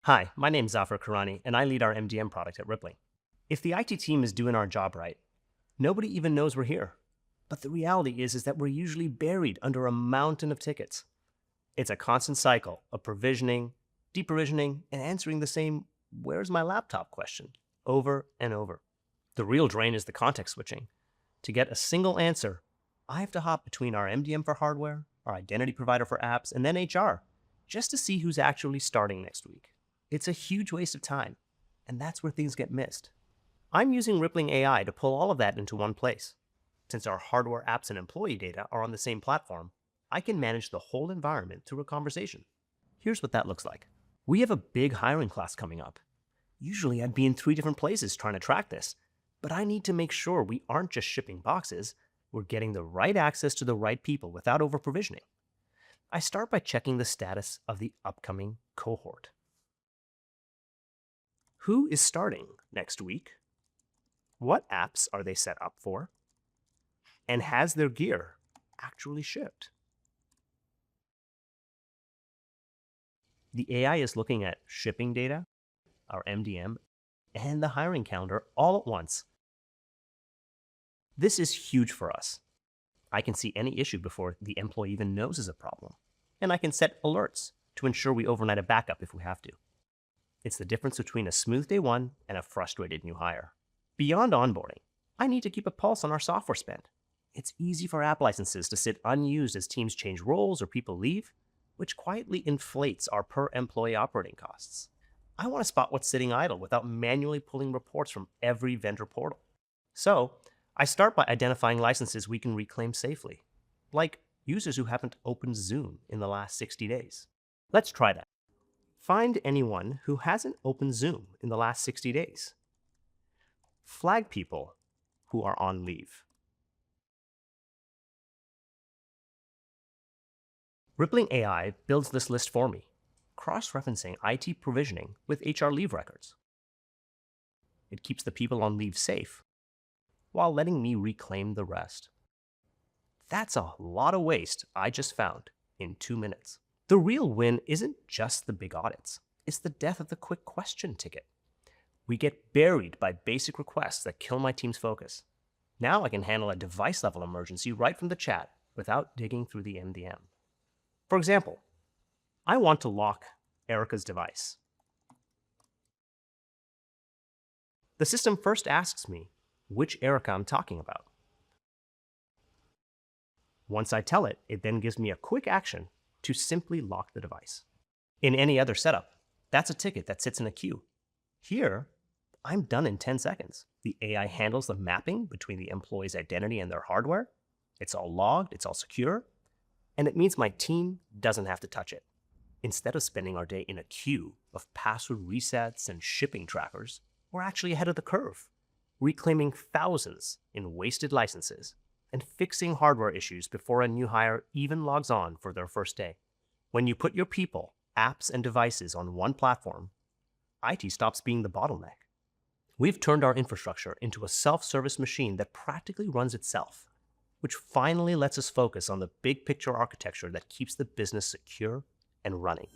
Hi, my name's Zaafir, and I lead our MDM product at Rippling. If the IT team is doing our job right, nobody even knows we're here. But the reality is that we're usually buried under a mountain of tickets. It's a constant cycle of provisioning, deprovisioning, and answering the same "where's my laptop" question over and over. The real drain is the context switching. To get a single answer, I have to hop between our MDM for hardware, our identity provider for apps, and then HR, just to see who's actually starting next week. It's a huge waste of time, and that's where things get missed. I'm using Rippling AI to pull all of that into one place. Since our hardware, apps, and employee data are on the same platform, I can manage the whole environment through a conversation. Here's what that looks like. We have a big hiring class coming up. Usually I'd be in 3 different places trying to track this, but I need to make sure we aren't just shipping boxes, we're getting the right access to the right people without over-provisioning. I start by checking the status of the upcoming cohort. Who is starting next week? What apps are they set up for? And has their gear actually shipped? The AI is looking at shipping data, our MDM, and the hiring calendar all at once. This is huge for us. I can see any issue before the employee even knows is a problem, and I can set alerts to ensure we overnight a backup if we have to. It's the difference between a smooth day one and a frustrated new hire. Beyond onboarding, I need to keep a pulse on our software spend. It's easy for app licenses to sit unused as teams change roles or people leave, which quietly inflates our per-employee operating costs. I want to spot what's sitting idle without manually pulling reports from every vendor portal. So, I start by identifying licenses we can reclaim safely, like users who haven't opened Zoom in the last 60 days. Let's try that. Find anyone who hasn't opened Zoom in the last 60 days. Flag people who are on leave. Rippling AI builds this list for me, cross-referencing IT provisioning with HR leave records. It keeps the people on leave safe, while letting me reclaim the rest. That's a lot of waste I just found in 2 minutes. The real win isn't just the big audits. It's the death of the quick question ticket. We get buried by basic requests that kill my team's focus. Now I can handle a device-level emergency right from the chat without digging through the MDM. For example, I want to lock Erica's device. The system first asks me which Erica I'm talking about. Once I tell it, it then gives me a quick action to simply lock the device. In any other setup, that's a ticket that sits in a queue. Here, I'm done in 10 seconds. The AI handles the mapping between the employee's identity and their hardware. It's all logged, it's all secure, and it means my team doesn't have to touch it. Instead of spending our day in a queue of password resets and shipping trackers, we're actually ahead of the curve, reclaiming thousands in wasted licenses and fixing hardware issues before a new hire even logs on for their first day. When you put your people, apps, and devices on one platform, IT stops being the bottleneck. We've turned our infrastructure into a self-service machine that practically runs itself, which finally lets us focus on the big picture architecture that keeps the business secure and running.